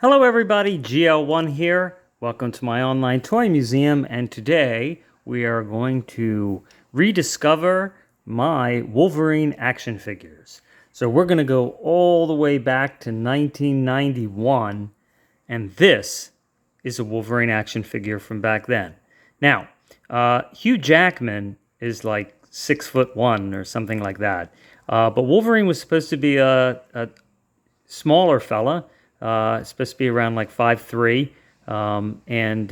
Hello everybody, GL1 here. Welcome to my online toy museum, and today we are going to rediscover my Wolverine action figures. So we're going to go all the way back to 1991, and this is a Wolverine action figure from back then. Now, Hugh Jackman is like 6'1" or something like that, but Wolverine was supposed to be a smaller fella. Supposed to be around like 5'3", and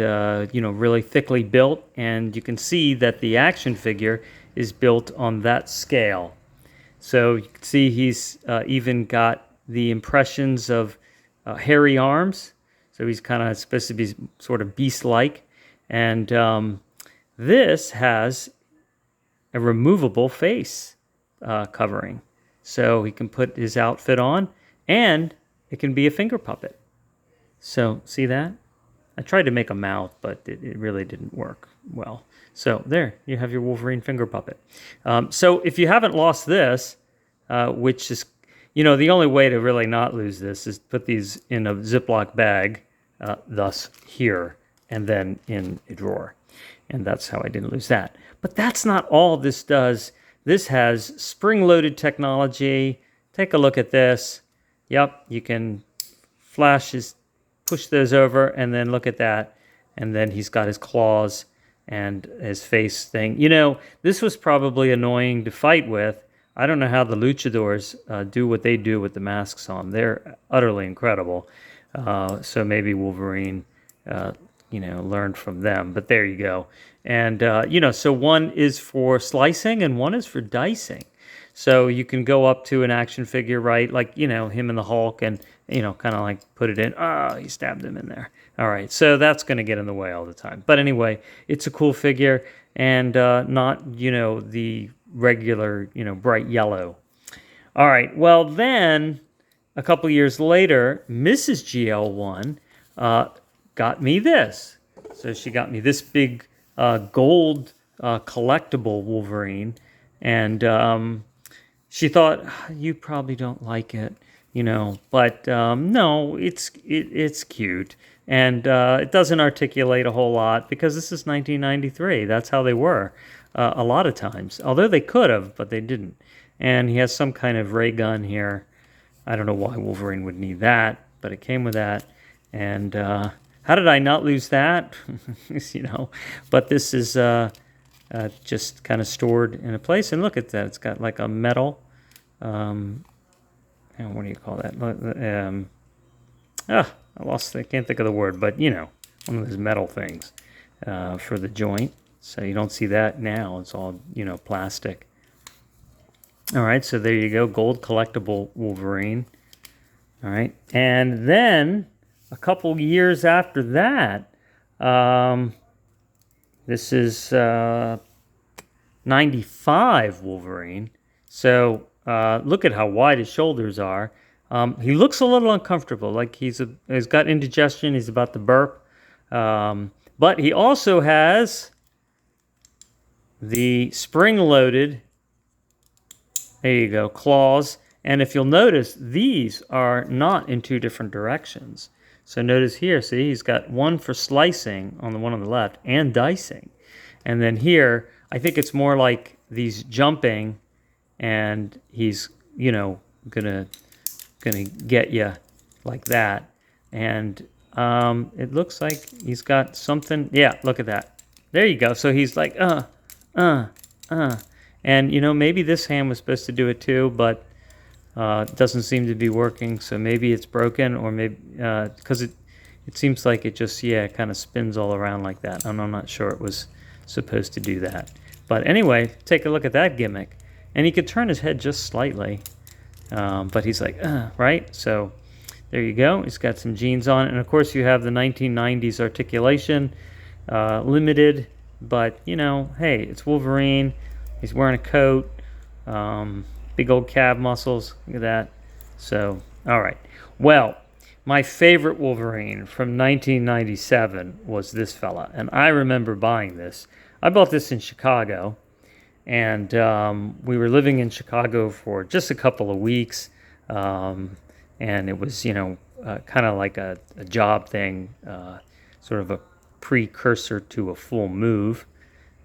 really thickly built. And you can see that the action figure is built on that scale. So you can see he's even got the impressions of hairy arms. So he's kind of supposed to be sort of beast-like. And this has a removable face covering. So he can put his outfit on, and it can be a finger puppet. So, see that? I tried to make a mouth, but it really didn't work well. So, there, you have your Wolverine finger puppet. So, if you haven't lost this, which is, the only way to really not lose this is put these in a Ziploc bag, thus here, and then in a drawer. And that's how I didn't lose that. But that's not all this does. This has spring-loaded technology. Take a look at this. Yep, you can push those over, and then look at that. And then he's got his claws and his face thing. This was probably annoying to fight with. I don't know how the luchadors do what they do with the masks on. They're utterly incredible. So maybe Wolverine, learned from them. But there you go. And, so one is for slicing and one is for dicing. So you can go up to an action figure, right? Like, him and the Hulk, and, kind of like put it in. Oh, he stabbed him in there. All right. So that's going to get in the way all the time. But anyway, it's a cool figure, and not, the regular, bright yellow. All right. Well, then a couple years later, Mrs. GL1 got me this. So she got me this big gold collectible Wolverine, and she thought, you probably don't like it, but no, it's cute, and it doesn't articulate a whole lot because this is 1993. That's how they were a lot of times, although they could have, but they didn't. And he has some kind of ray gun here. I don't know why Wolverine would need that, but it came with that. And how did I not lose that? But this is just kind of stored in a place. And look at that. It's got like a metal, what do you call that? I can't think of the word, but one of those metal things for the joint. So you don't see that now. It's all, plastic. All right, so there you go. Gold collectible Wolverine. All right. And then a couple years after that, this is 95 Wolverine. So look at how wide his shoulders are. He looks a little uncomfortable, like he's got indigestion. He's about to burp. But he also has the spring-loaded, there you go, claws. And if you'll notice, these are not in two different directions. So notice here, see, he's got one for slicing on the one on the left and dicing. And then here, I think it's more like these jumping, and he's, gonna get you like that. And it looks like he's got something. Yeah, look at that. There you go. So he's like, And, maybe this hand was supposed to do it too, but it doesn't seem to be working. So maybe it's broken, or maybe because it seems like it just, kind of spins all around like that. I'm not sure it was supposed to do that. But anyway, take a look at that gimmick. And he could turn his head just slightly. But he's like, right? So there you go. He's got some jeans on. And, of course, you have the 1990s articulation, limited. But, hey, it's Wolverine. He's wearing a coat. Big old calf muscles. Look at that. So, all right. Well, my favorite Wolverine from 1997 was this fella. And I remember buying this. I bought this in Chicago. And we were living in Chicago for just a couple of weeks. And it was, kind of like a job thing, sort of a precursor to a full move.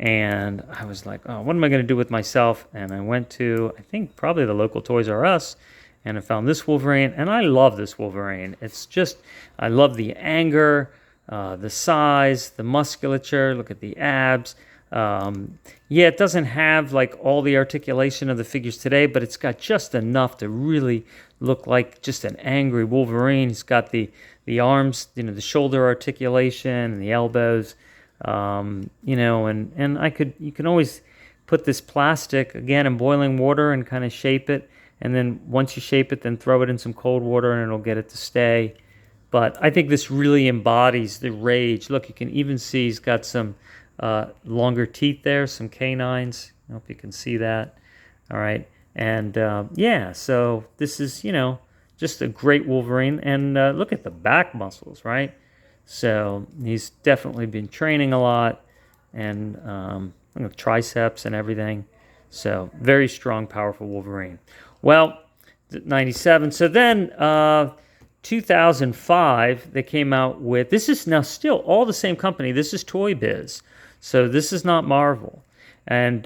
And I was like, oh, what am I going to do with myself? And I went to, I think, probably the local Toys R Us, and I found this Wolverine, and I love this Wolverine. It's just, I love the anger, the size, the musculature. Look at the abs. Yeah, it doesn't have like all the articulation of the figures today, but it's got just enough to really look like just an angry Wolverine. He's got the arms, the shoulder articulation and the elbows. And you can always put this plastic again in boiling water and kind of shape it, and then once you shape it, then throw it in some cold water and it'll get it to stay. But I think this really embodies the rage. Look, you can even see he's got some longer teeth there, some canines. I hope you can see that. All right, and yeah, so this is just a great Wolverine, and look at the back muscles, right? So he's definitely been training a lot, and triceps and everything. So very strong, powerful Wolverine. Well, 97. So then 2005, they came out with, this is now still all the same company. This is Toy Biz. So this is not Marvel. And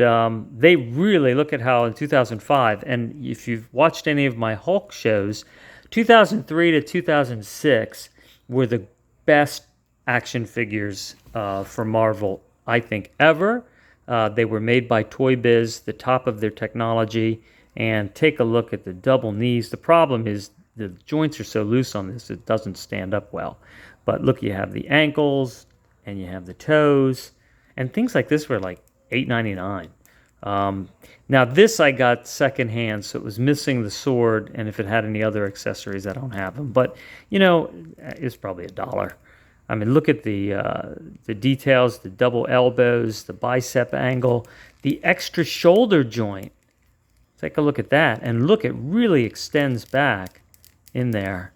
they really, look at how in 2005, and if you've watched any of my Hulk shows, 2003 to 2006 were the best action figures for Marvel, I think, ever. They were made by Toy Biz, the top of their technology. And take a look at the double knees. The problem is the joints are so loose on this, it doesn't stand up well. But look, you have the ankles, and you have the toes, and things like this were like $8.99. Now this I got secondhand, so it was missing the sword, and if it had any other accessories, I don't have them. But it's probably $1. I mean, look at the details, the double elbows, the bicep angle, the extra shoulder joint. Take a look at that, and look, it really extends back in there.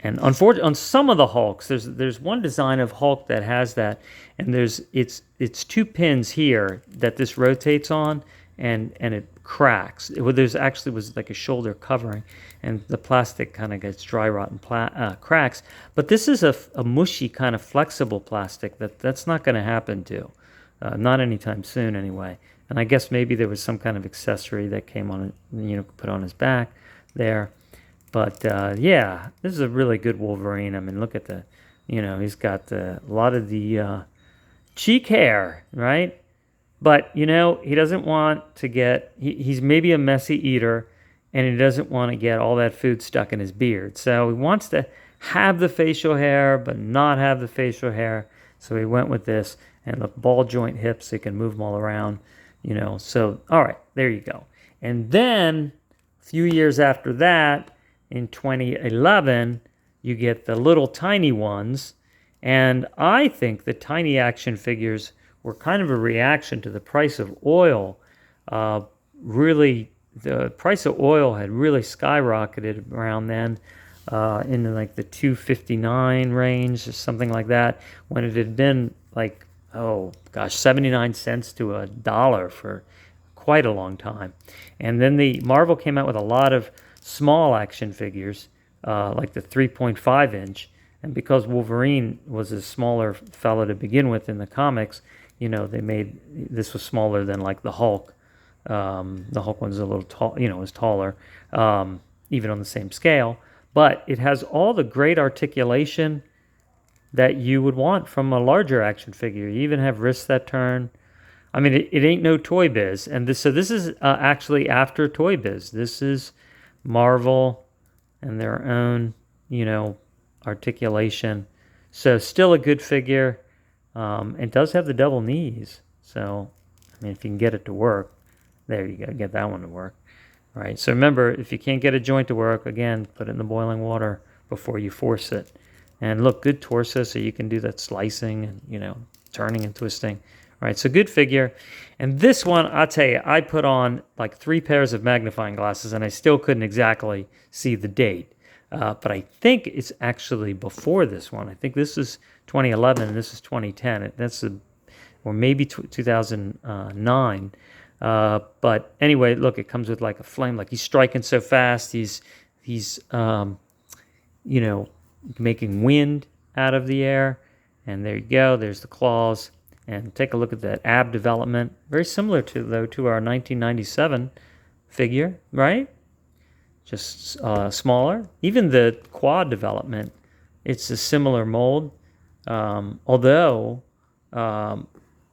And unfortunately, on some of the Hulks, there's one design of Hulk that has that, and it's two pins here that this rotates on, and it cracks. There's actually was like a shoulder covering, and the plastic kind of gets dry rot and cracks. But this is a mushy kind of flexible plastic that's not going to happen to, not anytime soon anyway. And I guess maybe there was some kind of accessory that came on, put on his back there. But yeah, this is a really good Wolverine. I mean, look at he's got a lot of the cheek hair, right? But, he doesn't want to get, he's maybe a messy eater, and he doesn't want to get all that food stuck in his beard. So he wants to have the facial hair, but not have the facial hair. So he went with this, and the ball joint hips, so he can move them all around. So, all right, there you go. And then a few years after that, in 2011, you get the little tiny ones. And I think the tiny action figures were kind of a reaction to the price of oil. Really, the price of oil had really skyrocketed around then, in like the $2.59 range or something like that, when it had been like, 79 cents to $1 for quite a long time. And then the Marvel came out with a lot of small action figures, like the 3.5 inch. And because Wolverine was a smaller fellow to begin with in the comics, they made, this was smaller than like the Hulk. The Hulk one's a little tall, was taller, even on the same scale. But it has all the great articulation that you would want from a larger action figure. You even have wrists that turn. I mean, it ain't no Toy Biz. And this is actually after Toy Biz. This is Marvel and their own, articulation. So still a good figure. It does have the double knees. So, I mean, if you can get it to work, there you go, get that one to work. All right, so remember, if you can't get a joint to work, again, put it in the boiling water before you force it. And look, good torso, so you can do that slicing and, turning and twisting. All right, so good figure. And this one, I'll tell you, I put on like 3 pairs of magnifying glasses, and I still couldn't exactly see the date. But I think it's actually before this one. I think this is 2011, and this is 2010. Or maybe 2009. But anyway, look, it comes with like a flame. Like he's striking so fast. He's making wind out of the air. And there you go. There's the claws. And take a look at that ab development. Very similar to our 1997 figure, right? Just smaller. Even the quad development, it's a similar mold. Although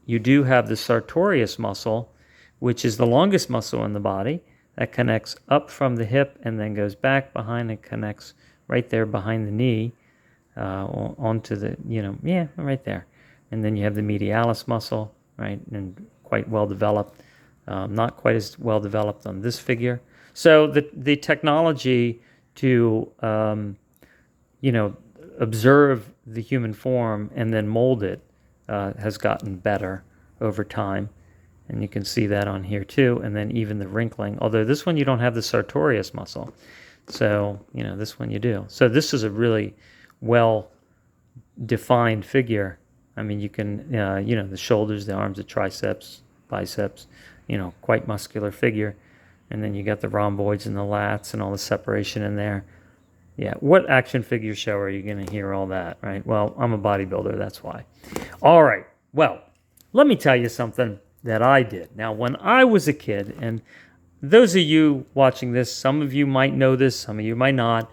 you do have the sartorius muscle, which is the longest muscle in the body that connects up from the hip and then goes back behind and connects right there behind the knee onto the, right there. And then you have the medialis muscle, right, and quite well developed. Not quite as well developed on this figure. So the technology to, observe the human form and then mold it has gotten better over time. And you can see that on here too. And then even the wrinkling, although this one you don't have the sartorius muscle. So, this one you do. So this is a really well-defined figure. I mean, you can, the shoulders, the arms, the triceps, biceps, quite muscular figure. And then you got the rhomboids and the lats and all the separation in there. Yeah, what action figure show are you going to hear all that, right? Well, I'm a bodybuilder, that's why. All right, well, let me tell you something that I did. Now, when I was a kid, and those of you watching this, some of you might know this, some of you might not.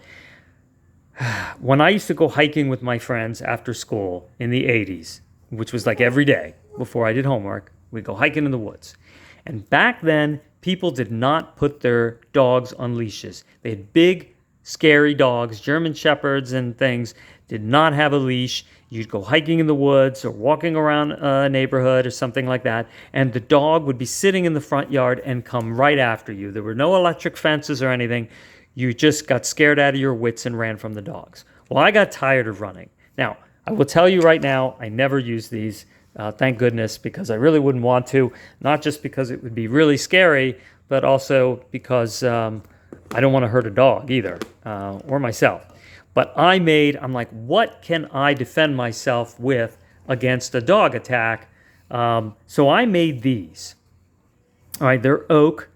When I used to go hiking with my friends after school in the 80s, which was like every day before I did homework, we'd go hiking in the woods. And back then, people did not put their dogs on leashes. They had big, scary dogs, German shepherds and things, did not have a leash. You'd go hiking in the woods or walking around a neighborhood or something like that, and the dog would be sitting in the front yard and come right after you. There were no electric fences or anything. You just got scared out of your wits and ran from the dogs. Well, I got tired of running. Now, I will tell you right now, I never use these, thank goodness, because I really wouldn't want to, not just because it would be really scary, but also because I don't want to hurt a dog either, or myself. But I'm like, what can I defend myself with against a dog attack? So I made these. All right, they're oak.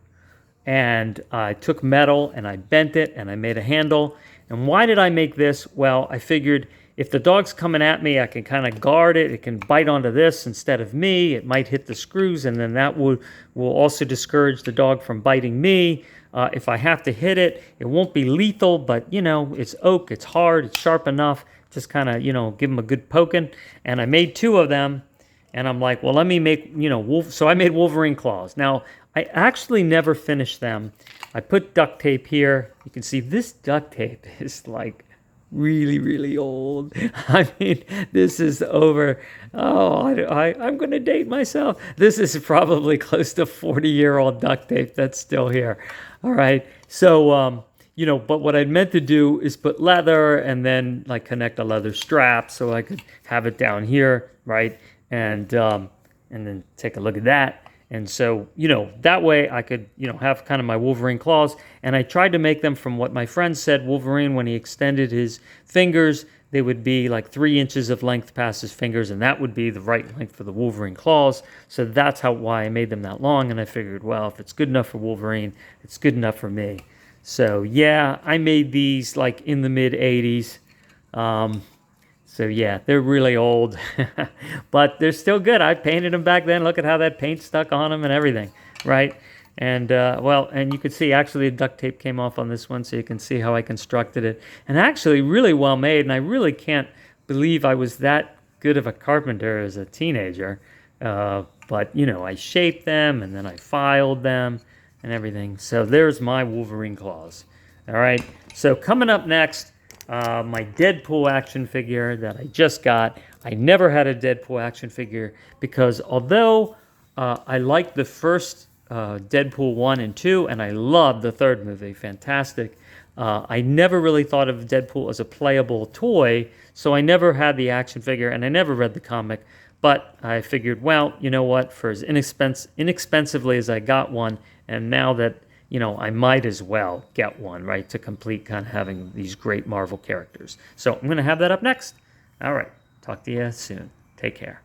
And I took metal and I bent it and I made a handle. And why did I make this? Well, I figured if the dog's coming at me, I can kind of guard it. It can bite onto this instead of me. It might hit the screws, and then that will also discourage the dog from biting me. If I have to hit it, it won't be lethal, but, it's oak, it's hard, it's sharp enough. Just kind of, give them a good poking. And I made 2 of them, and I'm like, well, let me make, so I made Wolverine claws. Now, I actually never finished them. I put duct tape here. You can see this duct tape is like really, really old. I mean, this is over. Oh, I'm going to date myself. This is probably close to 40-year-old duct tape that's still here. All right. So, but what I meant to do is put leather and then like connect a leather strap so I could have it down here, right? And then take a look at that. And so, that way I could, have kind of my Wolverine claws. And I tried to make them from what my friend said, Wolverine, when he extended his fingers, they would be like 3 inches of length past his fingers, and that would be the right length for the Wolverine claws. So that's why I made them that long. And I figured, well, if it's good enough for Wolverine, it's good enough for me. So yeah, I made these like in the mid 80s. So yeah, they're really old, but they're still good. I painted them back then. Look at how that paint stuck on them and everything, right? And and you can see actually the duct tape came off on this one, so you can see how I constructed it. And actually really well made, and I really can't believe I was that good of a carpenter as a teenager. But, I shaped them, and then I filed them and everything. So there's my Wolverine claws. All right, so coming up next, my Deadpool action figure that I just got. I never had a Deadpool action figure because although I liked the first Deadpool 1 and 2, and I loved the third movie, fantastic, I never really thought of Deadpool as a playable toy, so I never had the action figure, and I never read the comic. But I figured, well, you know what, for as inexpensively as I got one, and now that I might as well get one, right, to complete kind of having these great Marvel characters. So I'm going to have that up next. All right. Talk to you soon. Take care.